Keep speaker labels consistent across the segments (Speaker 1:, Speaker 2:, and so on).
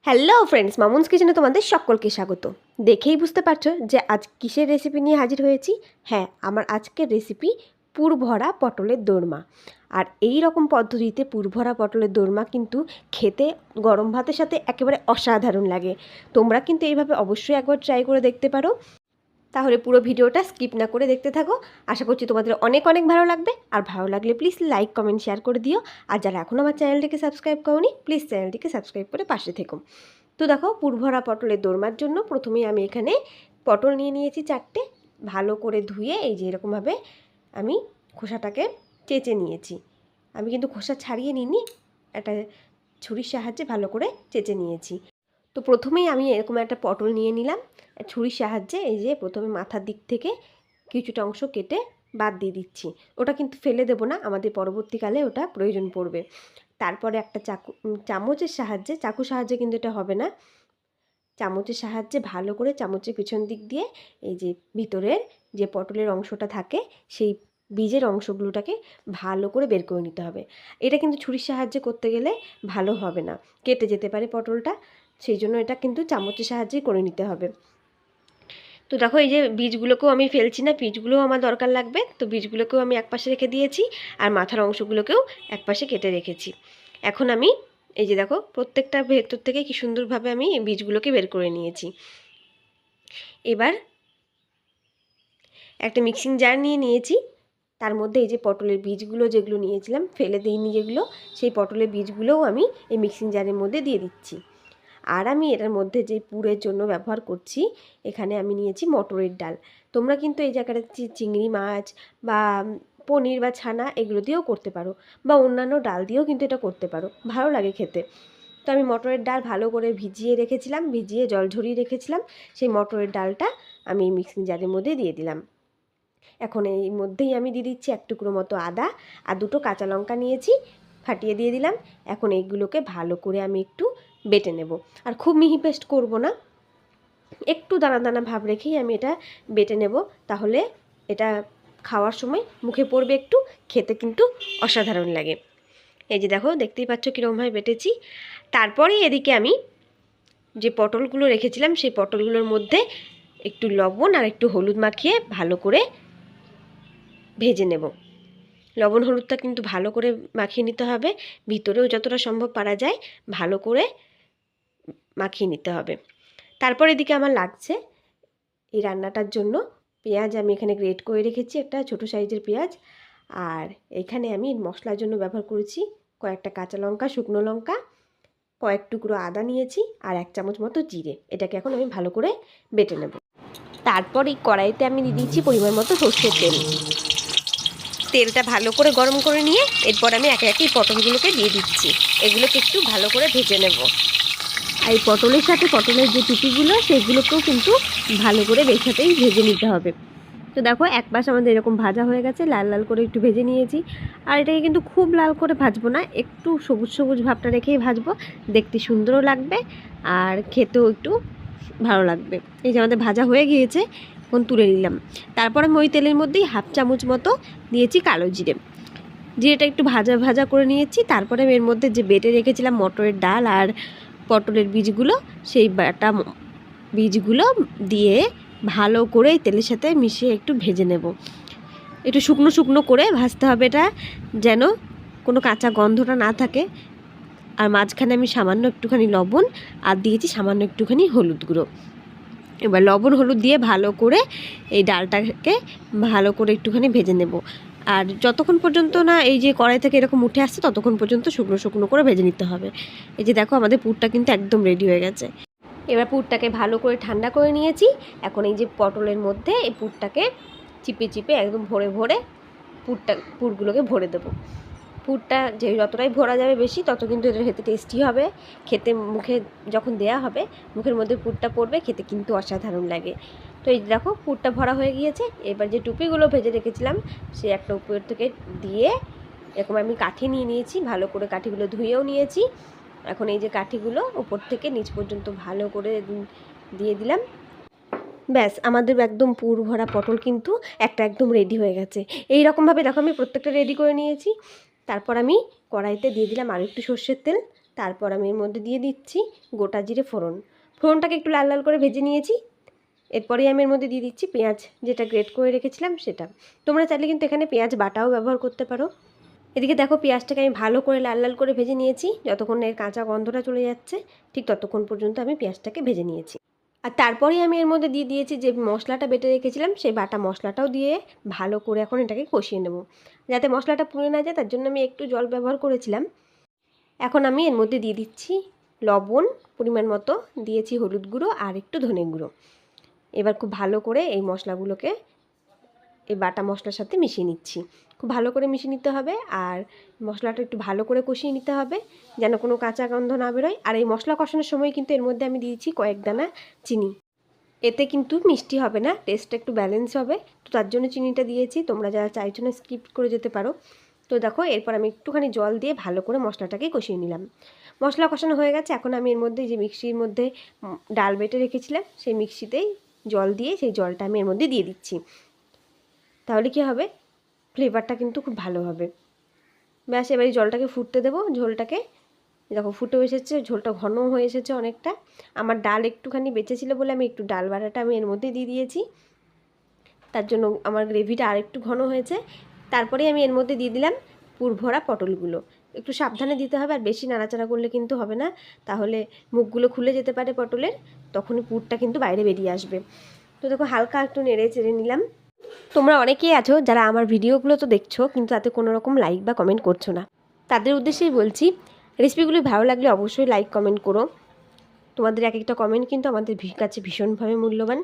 Speaker 1: Hello friends, Mamun's কিচেনে তোমাদের সকলকে স্বাগত। দেখেই বুঝতে পারছো যে আজ কিসের রেসিপি নিয়ে হাজির হয়েছি। হ্যাঁ, আমার আজকের রেসিপি পুরভরা পটলের দোরমা। আর এই রকম পদ্ধতিতে পুরভরা পটলের দোরমা কিন্তু খেতে গরম ভাতের সাথে একেবারে অসাধারণ লাগে। তোমরা কিন্তু এইভাবে অবশ্যই একবার ট্রাই করে দেখতে পারো। তাহলে পুরো ভিডিওটা স্কিপ না করে দেখতে থাকো। আশা করছি তোমাদের অনেক অনেক ভালো লাগবে। আর ভালো লাগলে প্লিজ লাইক কমেন্ট শেয়ার করে দিও। আর যারা এখনও আমার চ্যানেলটিকে সাবস্ক্রাইব করোনি, প্লিজ চ্যানেলটিকে সাবস্ক্রাইব করে পাশে থেকো। তো দেখো, পুরভরা পটলের দোরমার জন্য প্রথমেই আমি এখানে পটল নিয়ে নিয়েছি 4টে। ভালো করে ধুয়ে এই যে এরকমভাবে আমি খোসাটাকে চেঁচে নিয়েছি। আমি কিন্তু খোসা ছাড়িয়ে নিইনি, একটা ছুরির সাহায্যে ভালো করে চেঁচে নিয়েছি। তো প্রথমেই আমি এরকম একটা পটল নিয়ে নিলাম ছুরির সাহায্যে। এই যে প্রথমে মাথার দিক থেকে কিছুটা অংশ কেটে বাদ দিয়ে দিচ্ছি। ওটা কিন্তু ফেলে দেবো না, আমাদের পরবর্তীকালে ওটা প্রয়োজন পড়বে। তারপরে একটা চামচের সাহায্যে, চাকুর সাহায্যে কিন্তু এটা হবে না, চামচের সাহায্যে ভালো করে চামচের পিছন দিক দিয়ে এই যে ভিতরের যে পটলের অংশটা থাকে সেই বীজের অংশগুলোটাকে ভালো করে বের করে নিতে হবে। এটা কিন্তু ছুরির সাহায্যে করতে গেলে ভালো হবে না, কেটে যেতে পারে পটলটা, সেই জন্য এটা কিন্তু চামচের সাহায্যেই করে নিতে হবে। তো দেখো, এই যে বীজগুলোকেও আমি ফেলছি না, বীজগুলোও আমার দরকার লাগবে, তো বীজগুলোকেও আমি একপাশে রেখে দিয়েছি আর মাথার অংশগুলোকেও একপাশে কেটে রেখেছি। এখন আমি এই যে দেখো, প্রত্যেকটা ভেতর থেকে কি সুন্দরভাবে আমি বীজগুলোকে বের করে নিয়েছি। এবার একটা মিক্সিং জার নিয়ে নিয়েছি, তার মধ্যে এই যে পটলের বীজগুলো যেগুলো নিয়েছিলাম, ফেলে দিইনি যেগুলো, সেই পটলের বীজগুলোও আমি এই মিক্সিং জারের মধ্যে দিয়ে দিচ্ছি। আর আমি এটার মধ্যে যে পুরের জন্য ব্যবহার করছি, এখানে আমি নিয়েছি মটরের ডাল। তোমরা কিন্তু এই জায়গাটা চিংড়ি মাছ বা পনির বা ছানা এগুলো দিয়েও করতে পারো, বা অন্যান্য ডাল দিয়েও কিন্তু এটা করতে পারো, ভালো লাগে খেতে। তো আমি মটরের ডাল ভালো করে ভিজিয়ে রেখেছিলাম, ভিজিয়ে জল ঝরিয়ে রেখেছিলাম, সেই মটরের ডালটা আমি মিক্সিং জারের মধ্যে দিয়ে দিলাম। এখন এই মধ্যেই আমি দিয়ে দিচ্ছি এক টুকরো মতো আদা আর 2টো কাঁচা লঙ্কা নিয়েছি, ফাটিয়ে দিয়ে দিলাম। এখন এইগুলোকে ভালো করে আমি একটু বেটে নেব। আর খুব মিহি পেস্ট করব না, একটু দানা দানা ভাব রেখেই আমি এটা বেটে নেব, তাহলে এটা খাওয়ার সময় মুখে পড়বে একটু, খেতে কিন্তু অসাধারণ লাগে। এই যে দেখো, দেখতেই পাচ্ছ কীরকমভাবে বেটেছি। তারপরে এদিকে আমি যে পটলগুলো রেখেছিলাম, সেই পটলগুলোর মধ্যে একটু লবণ আর একটু হলুদ মাখিয়ে ভালো করে ভেজে নেব। লবণ হলুদটা কিন্তু ভালো করে মাখিয়ে নিতে হবে, ভিতরেও যতটা সম্ভব পারা যায় ভালো করে মাখিয়ে নিতে হবে। তারপর এদিকে আমার লাগছে এই রান্নাটার জন্য পেঁয়াজ, আমি এখানে গ্রেট করে রেখেছি একটা ছোটো সাইজের পেঁয়াজ। আর এখানে আমি মশলার জন্য ব্যবহার করেছি কয়েকটা কাঁচা লঙ্কা, শুকনো লঙ্কা, কয়েক টুকরো আদা নিয়েছি আর 1 চামচ মতো জিরে। এটাকে এখন আমি ভালো করে বেটে নেব। তারপর এই কড়াইতে আমি দিয়ে দিচ্ছি পরিমাণ মতো সর্ষের তেল। তেলটা ভালো করে গরম করে নিয়ে এরপর আমি একে একে পটলগুলোকে দিয়ে দিচ্ছি, এগুলোকে একটু ভালো করে ভেজে নেব। আর এই পটলের সাথে পটলের যে টুপিগুলো সেগুলোকেও কিন্তু ভালো করে বেশাতেই ভেজে নিতে হবে। তো দেখো, এক পাশ আমাদের এরকম ভাজা হয়ে গেছে, লাল লাল করে একটু ভেজে নিয়েছি। আর এটাকে কিন্তু খুব লাল করে ভাজবো না, একটু সবুজ সবুজ ভাবটা রেখেই ভাজবো, দেখতে সুন্দরও লাগবে আর খেতেও একটু ভালো লাগবে। এই যে আমাদের ভাজা হয়ে গিয়েছে, এখন তুলে নিলাম। তারপর আমি ওই তেলের মধ্যেই 1/2 চামচ মতো দিয়েছি কালো জিরে, জিরেটা একটু ভাজা ভাজা করে নিয়েছি। তারপরে আমি এর মধ্যে যে বেটে রেখেছিলাম মটরের ডাল আর পটলের বীজগুলো, সেই বাটা বীজগুলো দিয়ে ভালো করে তেলের সাথে মিশিয়ে একটু ভেজে নেব। একটু শুকনো শুকনো করে ভাজতে হবে এটা, যেন কোনো কাঁচা গন্ধটা না থাকে। আর মাঝখানে আমি সামান্য একটুখানি লবণ আর দিয়েছি সামান্য একটুখানি হলুদ গুঁড়ো। এবার লবণ হলুদ দিয়ে ভালো করে এই ডালটাকে ভালো করে একটুখানি ভেজে নেব। আর যতক্ষণ পর্যন্ত না এই যে কড়াই থেকে এরকম উঠে আসছে ততক্ষণ পর্যন্ত শুকনো শুকনো করে ভেজে নিতে হবে। এই যে দেখো, আমাদের পুরটা কিন্তু একদম রেডি হয়ে গেছে। এবার পুরটাকে ভালো করে ঠান্ডা করে নিয়েছি। এখন এই যে পটলের মধ্যে এই পুরটাকে চিপে চিপে একদম ভরে ভরে পুরগুলোকে ভরে দেবো। পুরটা যে যতটাই ভরা যাবে বেশি, তত কিন্তু এটা খেতে টেস্টি হবে। খেতে মুখে যখন দেয়া হবে, মুখের মধ্যে পুরটা পড়বে, খেতে কিন্তু অসাধারণ লাগে। তো এই দেখো, পুরটা ভরা হয়ে গিয়েছে। এবার যে টুপিগুলো ভেজে রেখেছিলাম সে একটা উপর থেকে দিয়ে এরকম আমি কাঠি নিয়ে নিয়েছি, ভালো করে কাঠিগুলো ধুয়েও নিয়েছি। এখন এই যে কাঠিগুলো উপর থেকে নিচ পর্যন্ত ভালো করে দিয়ে দিলাম। ব্যাস, আমাদের একদম পুর ভরা পটল কিন্তু একটা একদম রেডি হয়ে গেছে। এই রকমভাবে দেখো, আমি প্রত্যেকটা রেডি করে নিয়েছি। তারপর আমি কড়াইতে দিয়ে দিলাম আর একটু সর্ষের তেল, তারপর আমি এর মধ্যে দিয়ে দিচ্ছি গোটা জিরে ফোড়ন। ফোড়নটাকে একটু লাল লাল করে ভেজে নিয়েছি। এরপরেই আমি এর মধ্যে দিয়ে দিচ্ছি পেঁয়াজ, যেটা গ্রেট করে রেখেছিলাম সেটা। তোমরা চাইলে কিন্তু এখানে পেঁয়াজ বাটাও ব্যবহার করতে পারো। এদিকে দেখো পেঁয়াজটাকে আমি ভালো করে লাল লাল করে ভেজে নিয়েছি। যতক্ষণ এর কাঁচা গন্ধটা চলে যাচ্ছে ঠিক ততক্ষণ পর্যন্ত আমি পেঁয়াজটাকে ভেজে নিয়েছি। আর তারপরেই আমি এর মধ্যে দিয়ে দিয়েছি যে মশলাটা বেটে রেখেছিলাম, সেই বাটা মশলাটাও দিয়ে ভালো করে এখন এটাকে কষিয়ে নেব। যাতে মশলাটা পুড়ে না যায় তার জন্য আমি একটু জল ব্যবহার করেছিলাম। এখন আমি এর মধ্যে দিয়ে দিচ্ছি লবণ পরিমাণ মতো, দিয়েছি হলুদ গুঁড়ো আর একটু ধনে গুঁড়ো। এবার খুব ভালো করে এই মশলাগুলোকে এই বাটা মশলার সাথে মিশিয়ে নিচ্ছি। খুব ভালো করে মিশিয়ে নিতে হবে আর মশলাটা একটু ভালো করে কষিয়ে নিতে হবে যেন কোনো কাঁচা গন্ধ না বেরোয়। আর এই মশলা কষানোর সময় কিন্তু এর মধ্যে আমি দিয়েছি কয়েক দানা চিনি। এতে কিন্তু মিষ্টি হবে না, টেস্টটা একটু ব্যালেন্স হবে, তো তার জন্য চিনিটা দিয়েছি। তোমরা যারা চাইছো না স্কিপ করে যেতে পারো। তো দেখো এরপর আমি একটুখানি জল দিয়ে ভালো করে মশলাটাকে কষিয়ে নিলাম। মশলা কষানো হয়ে গেছে। এখন আমি এর মধ্যে যে মিক্সির মধ্যে ডাল বেটে রেখেছিলাম সেই মিক্সিতেই জল দিয়ে সেই জলটা আমি এর মধ্যে দিয়ে দিচ্ছি। তাহলে কী হবে, ফ্লেভারটা কিন্তু খুব ভালো হবে। ব্যাস এবার এই জলটাকে ফুটতে দেবো। ঝোলটাকে দেখো ফুটে এসেছে, ঝোলটা ঘন হয়ে এসেছে অনেকটা। আমার ডাল একটুখানি বেঁচে ছিল বলে আমি একটু ডাল বাটাটা আমি এর মধ্যে দিয়ে দিয়েছি, তার জন্য আমার গ্রেভিটা আর একটু ঘন হয়েছে। তারপরে আমি এর মধ্যে দিয়ে দিলাম পুর ভরা পটলগুলো। একটু সাবধানে দিতে হবে, আর বেশি নাড়াচাড়া করলে কিন্তু হবে না, তাহলে মুখগুলো খুলে যেতে পারে পটলের, তখনই পুরটা কিন্তু বাইরে বেরিয়ে আসবে। তো দেখো হালকা একটু নেড়ে চেড়ে নিলাম। তোমরা অনেকেই আছো যারা আমার ভিডিওগুলো তো দেখছো কিন্তু তাতে কোনো রকম লাইক বা কমেন্ট করছো না। তাদের উদ্দেশ্যেই বলছি, রেসিপিগুলি ভালো লাগলে অবশ্যই লাইক কমেন্ট করো। তোমাদের এক একটা কমেন্ট কিন্তু আমাদের কাছে ভীষণভাবে মূল্যবান।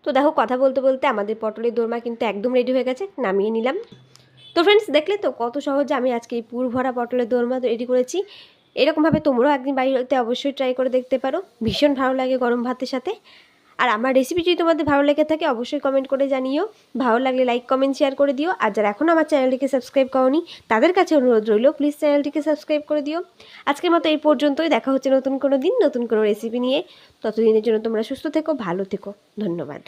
Speaker 1: তো দেখো কথা বলতে বলতে আমাদের পটলের দোরমা কিন্তু একদম রেডি হয়ে গেছে, নামিয়ে নিলাম। তো ফ্রেন্ডস দেখলে তো কত সহজে আমি আজকে এই পুর ভরা পটলের দোরমা রেডি করেছি। এরকমভাবে তোমরাও একদিন বাড়িতে অবশ্যই ট্রাই করে দেখতে পারো, ভীষণ ভালো লাগে গরম ভাতের সাথে। আর আমার রেসিপি যদি তোমাদের ভালো লেগে থাকে অবশ্যই কমেন্ট করে জানিও। ভালো লাগলে লাইক কমেন্ট শেয়ার করে দিও। আর যারা এখনও আমার চ্যানেলটিকে সাবস্ক্রাইব করোনি তাদের কাছে অনুরোধ রইল, প্লিজ চ্যানেলটিকে সাবস্ক্রাইব করে দিও। আজকের মতো এই পর্যন্তই, দেখা হচ্ছে নতুন কোনো দিন নতুন কোনো রেসিপি নিয়ে। ততদিনের জন্য তোমরা সুস্থ থেকো, ভালো থেকো, ধন্যবাদ।